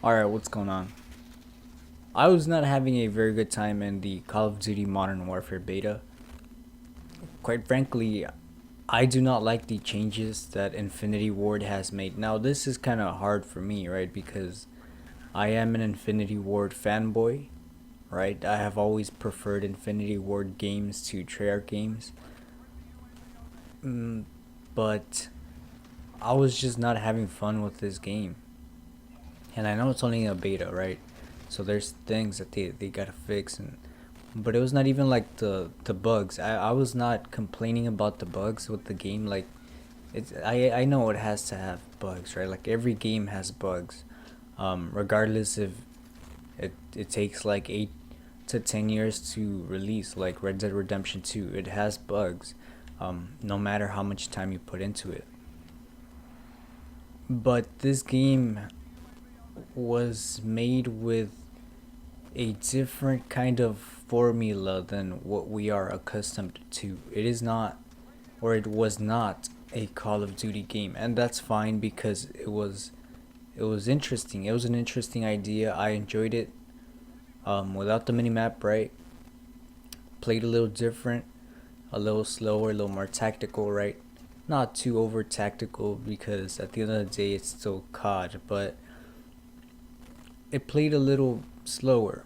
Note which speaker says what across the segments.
Speaker 1: Alright, what's going on? I was not having a very good time in the Call of Duty Modern Warfare beta. Quite frankly, I do not like the changes that Infinity Ward has made. Now, this is kind of hard for me, right? Because I am an Infinity Ward fanboy, right? I have always preferred Infinity Ward games to Treyarch games. Mm, but I was just not having fun with this game. And I know it's only a beta, right? So there's things that they gotta fix, and but it was not even like the bugs. I was not complaining about the bugs with the game. Like I know it has to have bugs, right? Like every game has bugs, regardless if it takes like 8 to 10 years to release. Like Red Dead Redemption 2, it has bugs, no matter how much time you put into it. But this game was made with a different kind of formula than what we are accustomed to. It is not, or it was not, a Call of Duty game, and that's fine because it was interesting. It was an interesting idea. I enjoyed it. Without the minimap, right? Played a little different, a little slower, a little more tactical, right? Not too over tactical because at the end of the day, it's still COD, but it played a little slower,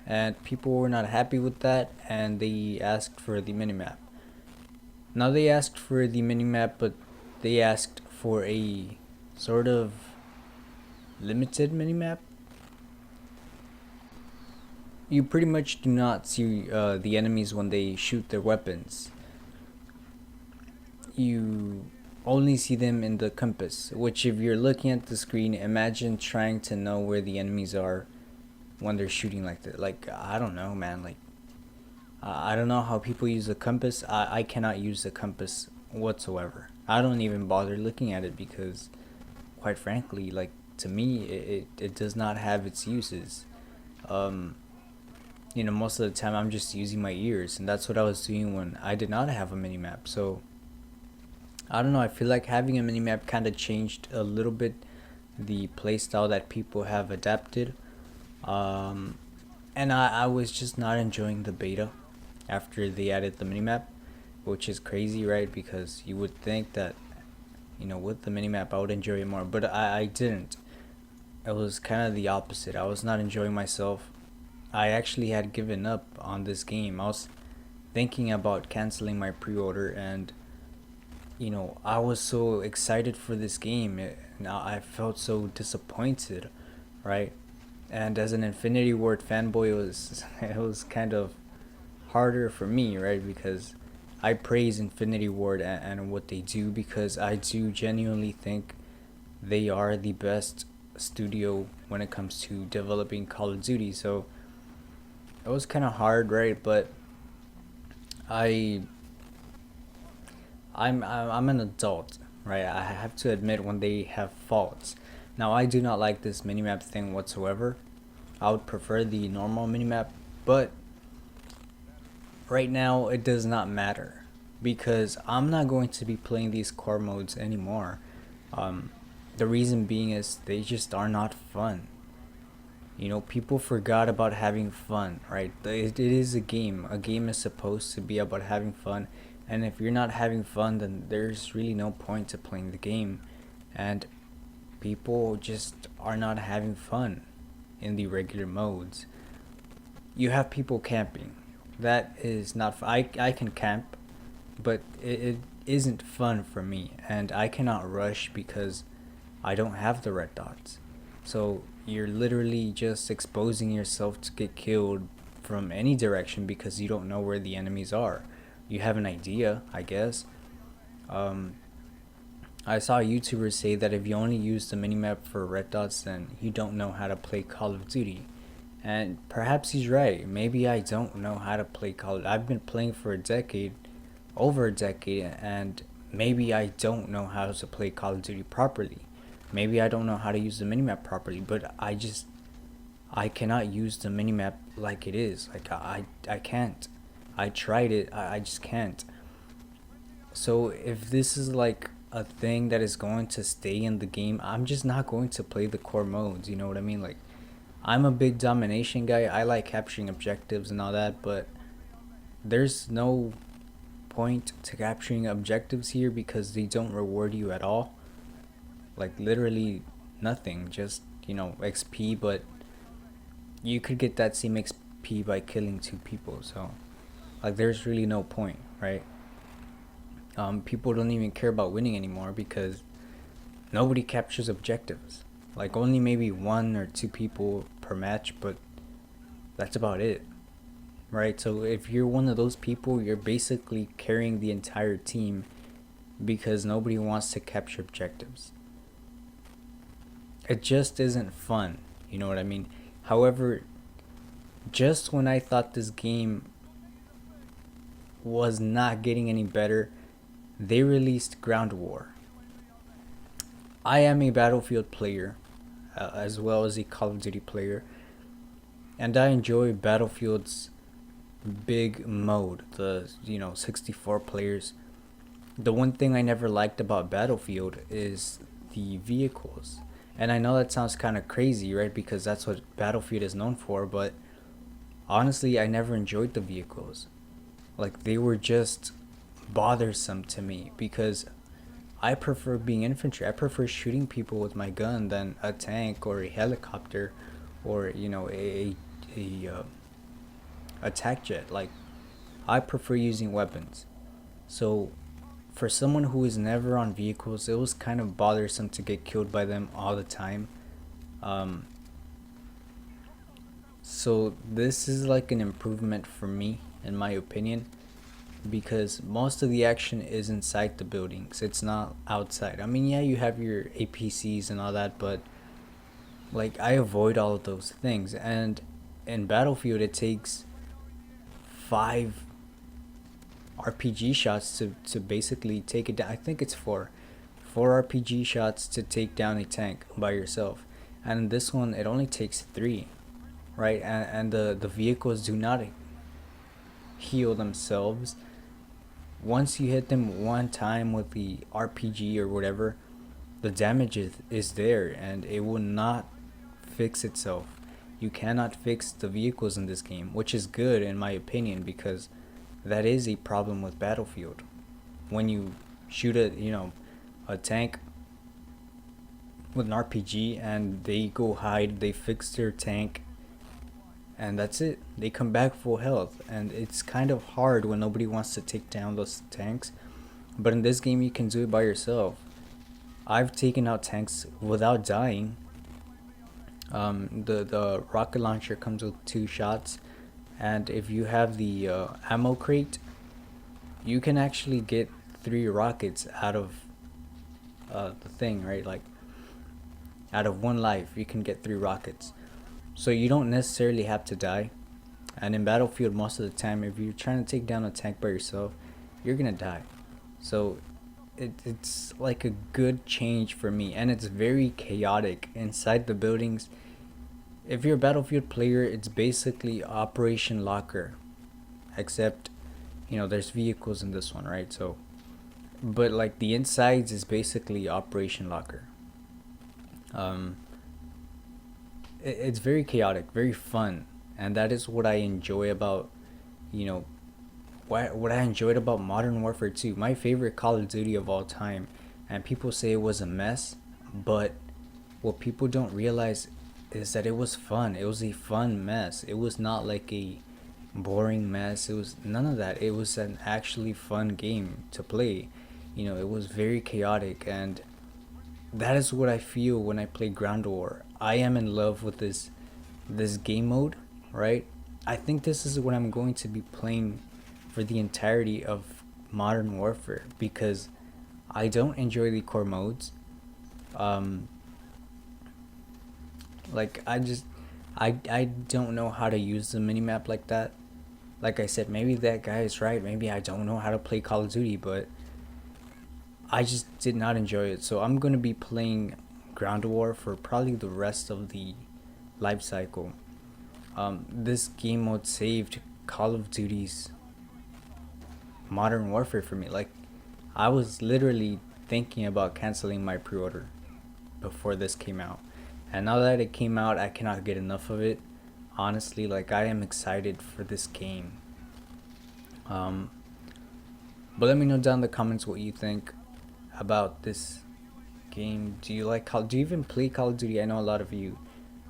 Speaker 1: and people were not happy with that, and they asked for the minimap. Now they asked for the minimap, but they asked for a sort of limited minimap. You pretty much do not see the enemies when they shoot their weapons. You only see them in the compass, which, if you're looking at the screen, imagine trying to know where the enemies are when they're shooting like that. Like, I don't know, man. Like, I don't know how people use the compass. I cannot use the compass whatsoever. I don't even bother looking at it because, quite frankly, like, to me, it does not have its uses. Um, most of the time I'm just using my ears, and that's what I was doing when I did not have a mini map. So, I don't know, I feel like having a mini map kind of changed a little bit the playstyle that people have adapted. Um, and I was just not enjoying the beta after they added the minimap, which is crazy, right? Because you would think that, with the minimap, I would enjoy it more, but I didn't. It was kind of the opposite. I was not enjoying myself. I actually had given up on this game. I was thinking about canceling my pre order, and, I was so excited for this game. Now I felt so disappointed, right? And as an Infinity Ward fanboy, it was kind of harder for me, right? Because I praise Infinity Ward and what they do, because I do genuinely think they are the best studio when it comes to developing Call of Duty. So it was kind of hard, right? But I I'm an adult, right? I have to admit when they have faults. Now I do not like this minimap thing whatsoever. I would prefer the normal minimap, but right now it does not matter because I'm not going to be playing these core modes anymore. Um, the reason being is they just are not fun. People forgot about having fun, right? It is a game. A game is supposed to be about having fun, and if you're not having fun, then there's really no point to playing the game. And people just are not having fun in the regular modes. You have people camping. That is not I can camp, but it isn't fun for me, and I cannot rush because I don't have the red dots. So you're literally just exposing yourself to get killed from any direction because you don't know where the enemies are. You have an idea, I guess. Um, I saw YouTubers say that if you only use the minimap for red dots, then you don't know how to play Call of Duty. And perhaps he's right. Maybe I don't know how to play Call of Duty. I've been playing for a decade, over a decade, and maybe I don't know how to play Call of Duty properly. Maybe I don't know how to use the minimap properly, but I cannot use the minimap like it is. Like I can't. I tried it. I just can't. So if this is like a thing that is going to stay in the game, I'm just not going to play the core modes. You know what I mean? Like, I'm a big domination guy. I like capturing objectives and all that, but there's no point to capturing objectives here because they don't reward you at all. Like, literally nothing. Just, XP, but you could get that same XP by killing two people. So, like, there's really no point, right? People don't even care about winning anymore because nobody captures objectives. Like, only maybe one or two people per match, but that's about it, right? So if you're one of those people, you're basically carrying the entire team because nobody wants to capture objectives. It just isn't fun, you know what I mean? However, just when I thought this game was not getting any better, they released Ground War. I am a Battlefield player, as well as a Call of Duty player, and I enjoy Battlefield's big mode, the 64 players. The one thing I never liked about Battlefield is the vehicles. And I know that sounds kind of crazy, right? Because that's what Battlefield is known for, but honestly, I never enjoyed the vehicles. Like, they were just bothersome to me because I prefer being infantry. I prefer shooting people with my gun than a tank or a helicopter or, a attack jet. Like, I prefer using weapons. So for someone who is never on vehicles, it was kind of bothersome to get killed by them all the time. Um, so this is like an improvement for me, in my opinion, because most of the action is inside the buildings. It's not outside. I mean, yeah, you have your APCs and all that, but like, I avoid all of those things. And in Battlefield, it takes 5 RPG shots to basically take it down. I think it's four RPG shots to take down a tank by yourself, and in this one it only takes three, right? And the vehicles do not heal themselves. Once you hit them one time with the RPG or whatever, the damage is there and it will not fix itself. You cannot fix the vehicles in this game, which is good in my opinion, because that is a problem with Battlefield. When you shoot a tank with an RPG and they go hide, they fix their tank, and that's it. They come back full health, and it's kind of hard when nobody wants to take down those tanks. But in this game, you can do it by yourself. I've taken out tanks without dying. The rocket launcher comes with 2 shots, and if you have the ammo crate, you can actually get 3 rockets out of the thing, right? Like, out of 1 life, you can get 3 rockets. So you don't necessarily have to die. And in Battlefield, most of the time, if you're trying to take down a tank by yourself, you're gonna die. So it's like a good change for me, and it's very chaotic inside the buildings. If you're a Battlefield player, it's basically Operation Locker, except there's vehicles in this one, right? So, but like, the insides is basically Operation Locker. Um, it's very chaotic, very fun, and that is what I enjoy about, you know, what I enjoyed about Modern Warfare 2. My favorite Call of Duty of all time, and people say it was a mess, but what people don't realize is that it was fun. It was a fun mess. It was not like a boring mess. It was none of that. It was an actually fun game to play. It was very chaotic, and that is what I feel when I play Ground War. I am in love with this game mode, right? I think this is what I'm going to be playing for the entirety of Modern Warfare, because I don't enjoy the core modes. Um, like, I don't know how to use the minimap like that. Like I said, maybe that guy is right. Maybe I don't know how to play Call of Duty, but I just did not enjoy it. So I'm going to be playing Ground War for probably the rest of the life cycle. This game mode saved Call of Duty's Modern Warfare for me. Like, I was literally thinking about canceling my pre-order before this came out, and now that it came out, I cannot get enough of it. Honestly, like, I am excited for this game. Um, but let me know down in the comments what you think about this game. Do you like do you even play Call of Duty? I know a lot of you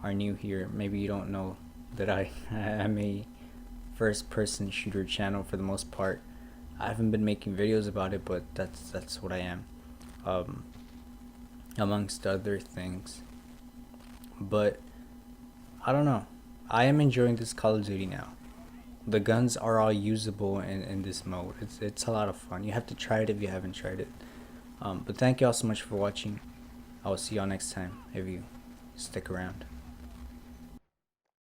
Speaker 1: are new here. Maybe you don't know that I am a first person shooter channel for the most part. I haven't been making videos about it, but that's what I am, um, amongst other things. But I don't know, I am enjoying this Call of Duty now. The guns are all usable in this mode. It's a lot of fun. You have to try it if you haven't tried it. But thank you all so much for watching. I will see y'all next time if you stick around.